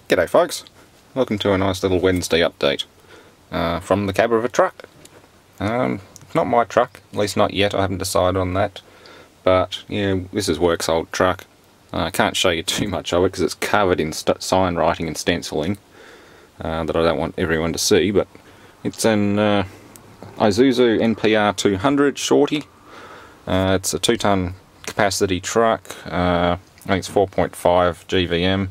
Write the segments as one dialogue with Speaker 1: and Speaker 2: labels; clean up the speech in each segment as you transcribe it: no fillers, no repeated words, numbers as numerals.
Speaker 1: G'day folks, welcome to a nice little Wednesday update from the cab of a truck. Not my truck, at least not yet, I haven't decided on that, but yeah, this is Work's old truck. I can't show you too much of it because it's covered in sign writing and stenciling that I don't want everyone to see, but it's an Isuzu NPR 200 Shorty. It's a 2-ton capacity truck. I think it's 4.5 GVM.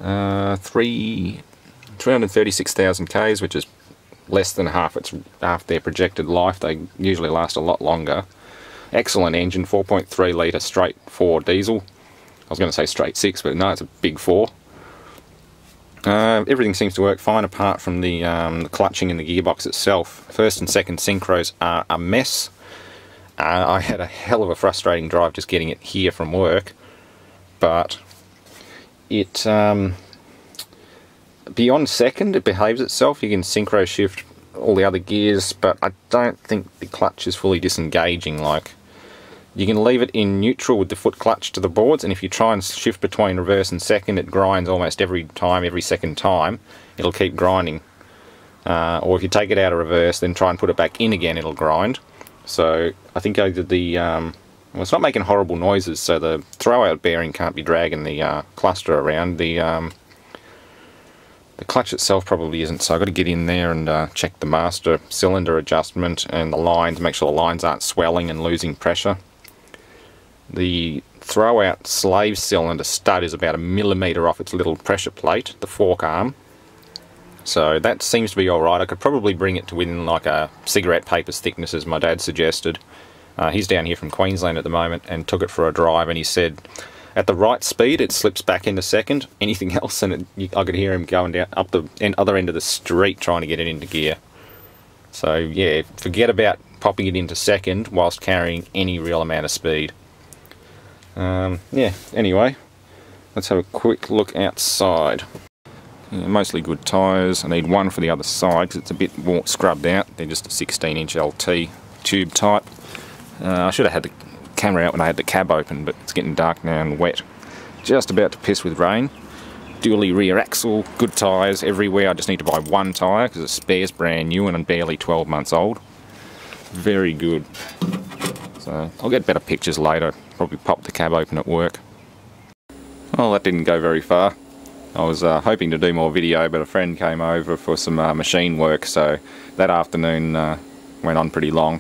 Speaker 1: 336,000 Ks, which is less than half their projected life. They usually last a lot longer. Excellent engine, 4.3 litre straight 4 diesel. I was going to say straight 6, but no, it's a big 4. Everything seems to work fine apart from the clutching in the gearbox itself. First and second synchros are a mess. I had a hell of a frustrating drive just getting it here from work, but it beyond second it behaves itself. You can synchro shift all the other gears, but I don't think the clutch is fully disengaging. Like, you can leave it in neutral with the foot clutch to the boards, and if you try and shift between reverse and second, it grinds almost every second time. It'll keep grinding. Or if you take it out of reverse, then try and put it back in again, it'll grind. So I think I did the well, it's not making horrible noises, so the throwout bearing can't be dragging the cluster around. The clutch itself probably isn't, so I've got to get in there and check the master cylinder adjustment and the lines, make sure the lines aren't swelling and losing pressure. The throwout slave cylinder stud is about 1 millimetre off its little pressure plate, the fork arm. So that seems to be alright. I could probably bring it to within like a cigarette paper's thickness, as my dad suggested. He's down here from Queensland at the moment and took it for a drive, and he said at the right speed it slips back into second. Anything else, and I could hear him going down up the other end of the street trying to get it into gear. So yeah, forget about popping it into second whilst carrying any real amount of speed. Yeah, anyway, let's have a quick look outside. Yeah, mostly good tyres. I need one for the other side because it's a bit more scrubbed out. They're just a 16-inch LT tube type. I should have had the camera out when I had the cab open, but it's getting dark now and wet. Just about to piss with rain. Dually rear axle, good tyres everywhere. I just need to buy one tyre because the spare's brand new and I'm barely 12 months old. Very good. So I'll get better pictures later. Probably pop the cab open at work. Well, that didn't go very far. I was hoping to do more video, but a friend came over for some machine work, so that afternoon went on pretty long.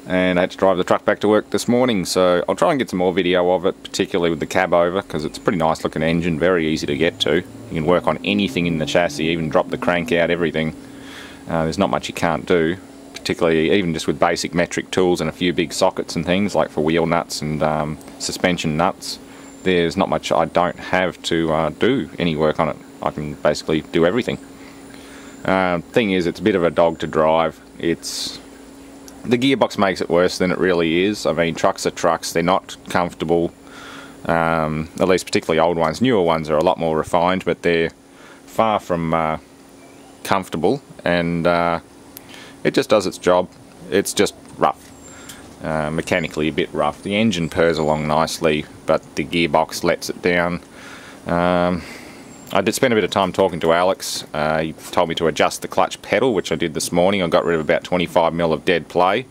Speaker 1: And I had to drive the truck back to work this morning, so I'll try and get some more video of it, particularly with the cab over, because it's a pretty nice looking engine, very easy to get to. You can work on anything in the chassis, even drop the crank out, everything. There's not much you can't do, particularly even just with basic metric tools and a few big sockets and things, like for wheel nuts and suspension nuts. There's not much I don't have to do any work on it. I can basically do everything. Thing is, it's a bit of a dog to drive. The gearbox makes it worse than it really is. I mean, trucks are trucks, they're not comfortable, at least particularly old ones. Newer ones are a lot more refined, but they're far from comfortable, and it just does its job. It's just rough, mechanically a bit rough. The engine purrs along nicely, but the gearbox lets it down. I did spend a bit of time talking to Alex. He told me to adjust the clutch pedal, which I did this morning. I got rid of about 25mm of dead play,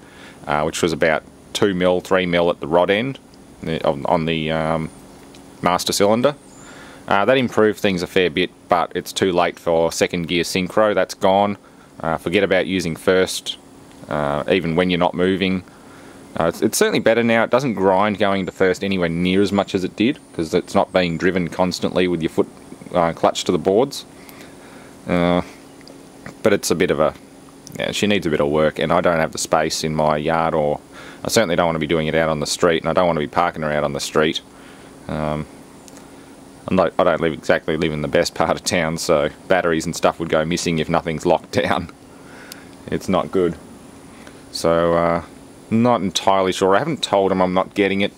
Speaker 1: which was about 2mm, 3mm at the rod end on the master cylinder. That improved things a fair bit, but it's too late for second gear synchro. That's gone. Forget about using first, even when you're not moving. It's certainly better now. It doesn't grind going into first anywhere near as much as it did, because it's not being driven constantly with your foot clutch to the boards. But it's a bit of a... yeah, she needs a bit of work, and I don't have the space in my yard, or I certainly don't want to be doing it out on the street, and I don't want to be parking her out on the street. I don't exactly live in the best part of town, so batteries and stuff would go missing if nothing's locked down. It's not good. So, not entirely sure. I haven't told him I'm not getting it.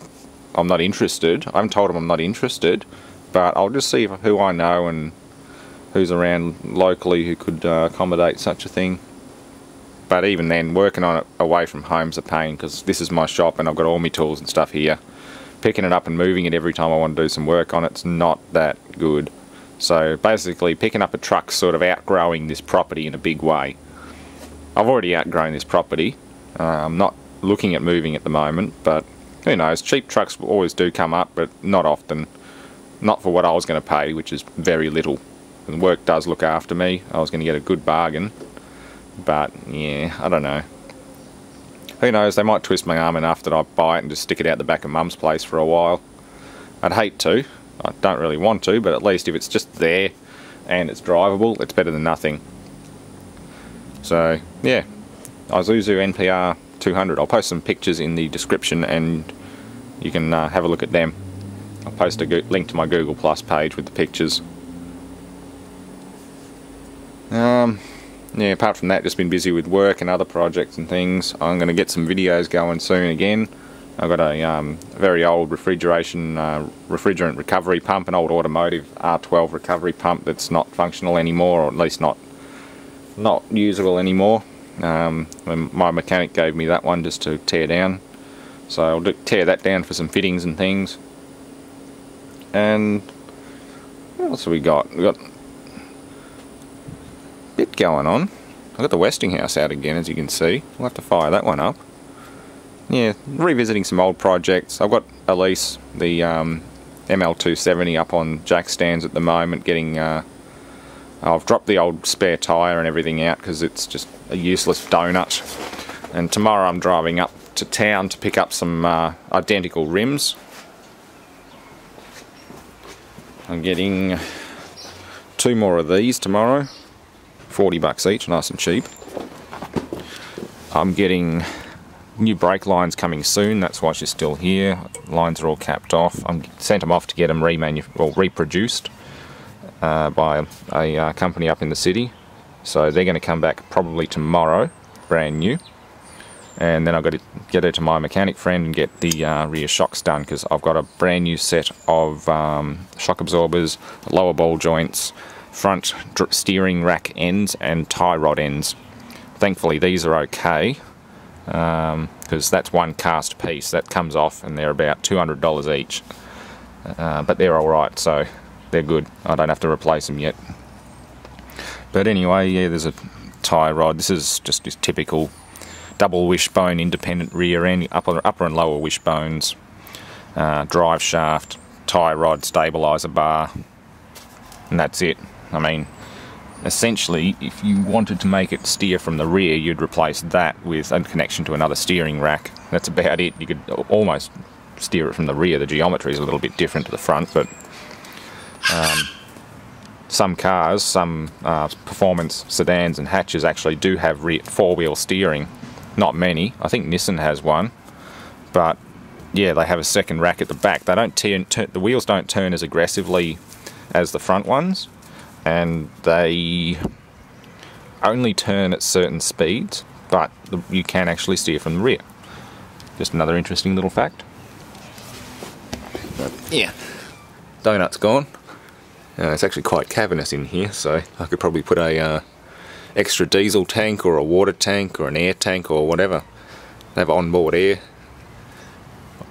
Speaker 1: I'm not interested. I haven't told him I'm not interested, but I'll just see who I know and who's around locally who could accommodate such a thing. But even then, working on it away from home's a pain, because this is my shop and I've got all my tools and stuff here. Picking it up and moving it every time I want to do some work on it's not that good. So basically picking up a truck sort of outgrowing this property in a big way. I've already outgrown this property. I'm not looking at moving at the moment, but who knows, cheap trucks always do come up, but not often. Not for what I was going to pay, which is very little. The work does look after me. I was going to get a good bargain, but yeah, I don't know. Who knows, they might twist my arm enough that I buy it and just stick it out the back of Mum's place for a while. I'd hate to. I don't really want to, but at least if it's just there and it's drivable, it's better than nothing. So yeah, Isuzu NPR 200. I'll post some pictures in the description and you can have a look at them. I'll post a link to my Google Plus page with the pictures. Yeah, apart from that, just been busy with work and other projects and things. I'm going to get some videos going soon again. I've got a very old refrigerant recovery pump, an old automotive R12 recovery pump that's not functional anymore, or at least not usable anymore. My mechanic gave me that one just to tear down, so I'll tear that down for some fittings and things. And what else have we got? We've got a bit going on. I've got the Westinghouse out again, as you can see. We'll have to fire that one up. Yeah, revisiting some old projects. I've got Elise, the ML270, up on jack stands at the moment, getting... I've dropped the old spare tyre and everything out because it's just a useless donut. And tomorrow I'm driving up to town to pick up some identical rims. I'm getting 2 more of these tomorrow, $40 each, nice and cheap. I'm getting new brake lines coming soon, that's why she's still here. Lines are all capped off. I'm sent them off to get them reproduced by a company up in the city. So they're going to come back probably tomorrow, brand new. And then I've got to get it to my mechanic friend and get the rear shocks done, because I've got a brand new set of shock absorbers, lower ball joints, front steering rack ends and tie rod ends. Thankfully these are okay, because that's one cast piece that comes off and they're about $200 each. But they're alright, so they're good. I don't have to replace them yet. But anyway, yeah, there's a tie rod. This is just this typical double wishbone independent rear end, upper and lower wishbones, drive shaft, tie rod, stabiliser bar, and that's it. I mean, essentially, if you wanted to make it steer from the rear, you'd replace that with a connection to another steering rack. That's about it. You could almost steer it from the rear. The geometry is a little bit different to the front, but some cars, some performance sedans and hatches actually do have four-wheel steering. Not many. I think Nissan has one, but yeah, they have a second rack at the back. They don't the wheels don't turn as aggressively as the front ones, and they only turn at certain speeds, but you can actually steer from the rear. Just another interesting little fact. But yeah, donut's gone. It's actually quite cavernous in here, so I could probably put a extra diesel tank or a water tank or an air tank or whatever. They have onboard air,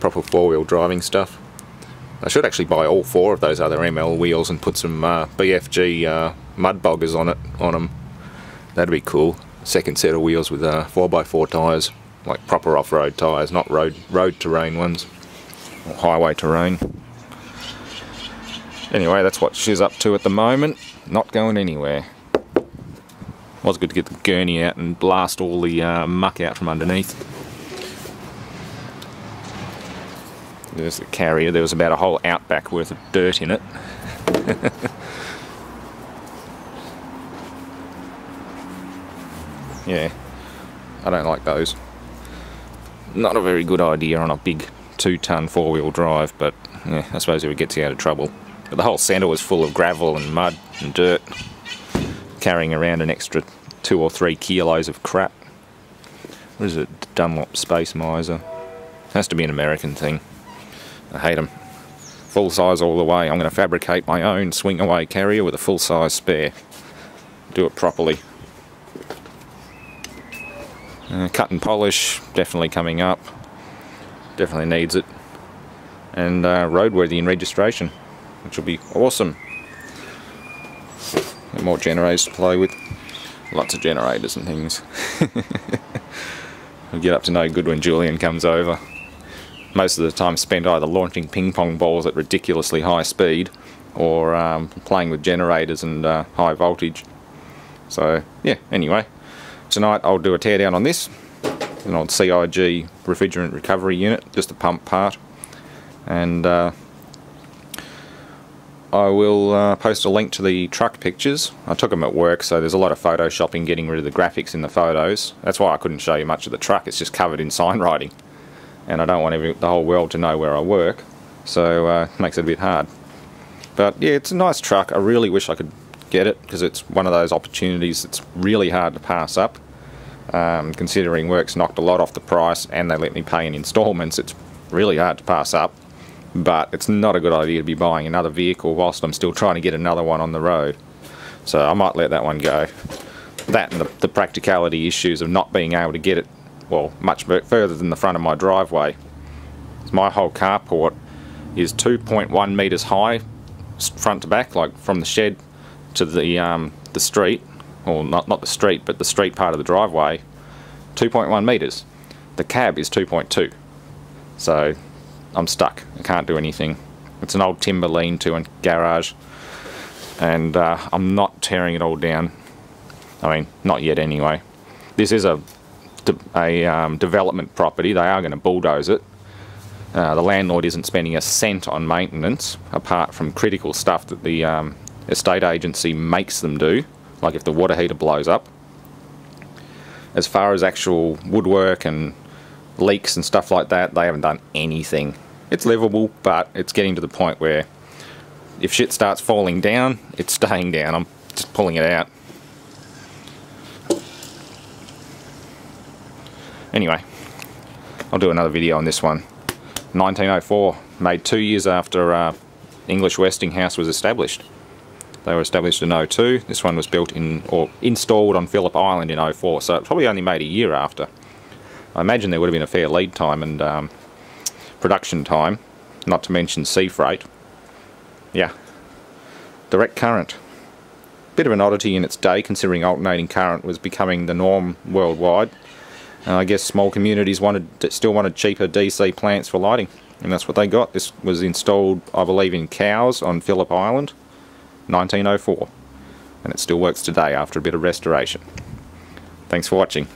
Speaker 1: proper four-wheel driving stuff. I should actually buy all 4 of those other ML wheels and put some BFG mud boggers on them. That'd be cool. Second set of wheels with 4x4 tyres, like proper off-road tyres, not road terrain ones or highway terrain. Anyway, that's what she's up to at the moment. Not going anywhere. Was good to get the gurney out and blast all the muck out from underneath. There's the carrier. There was about a whole outback worth of dirt in it. Yeah, I don't like those. Not a very good idea on a big 2-ton 4-wheel drive, but yeah, I suppose it would get you out of trouble. But the whole centre was full of gravel and mud and dirt, carrying around an extra 2 or 3 kilos of crap. What is it? Dunlop Space Miser. Has to be an American thing. I hate them. Full size all the way. I'm going to fabricate my own swing away carrier with a full size spare. Do it properly. Cut and polish, definitely coming up. Definitely needs it. And roadworthy and registration, which will be awesome. And more generators to play with. Lots of generators and things. We'll get up to no good when Julian comes over. Most of the time spent either launching ping pong balls at ridiculously high speed or playing with generators and high voltage. So yeah, anyway, tonight I'll do a teardown on this, an old CIG refrigerant recovery unit, just a pump part, and I will post a link to the truck pictures. I took them at work, so there's a lot of photoshopping getting rid of the graphics in the photos. That's why I couldn't show you much of the truck. It's just covered in sign writing, and I don't want the whole world to know where I work, so it makes it a bit hard. But yeah, it's a nice truck. I really wish I could get it, because it's one of those opportunities that's really hard to pass up. Considering work's knocked a lot off the price and they let me pay in installments, it's really hard to pass up. But it's not a good idea to be buying another vehicle whilst I'm still trying to get another one on the road. So I might let that one go. That and the practicality issues of not being able to get it, well, much further than the front of my driveway. My whole carport is 2.1 metres high, front to back, like from the shed to the street, or not the street, but the street part of the driveway, 2.1 metres. The cab is 2.2, so I'm stuck. I can't do anything. It's an old timber lean-to and garage, and I'm not tearing it all down. I mean, not yet anyway. This is a development property. They are going to bulldoze it. The landlord isn't spending a cent on maintenance, apart from critical stuff that the estate agency makes them do, like if the water heater blows up. As far as actual woodwork and leaks and stuff like that, they haven't done anything. It's livable, but it's getting to the point where if shit starts falling down, it's staying down. I'm just pulling it out. Anyway, I'll do another video on this one. 1904, made 2 years after English Westinghouse was established. They were established in 02. This one was built in, or installed on Phillip Island in 04, so it probably only made a year after. I imagine there would have been a fair lead time and production time, not to mention sea freight. Yeah, direct current. Bit of an oddity in its day, considering alternating current was becoming the norm worldwide. I guess small communities still wanted cheaper DC plants for lighting, and that's what they got. This was installed, I believe, in Cowes on Phillip Island, 1904, and it still works today after a bit of restoration. Thanks for watching.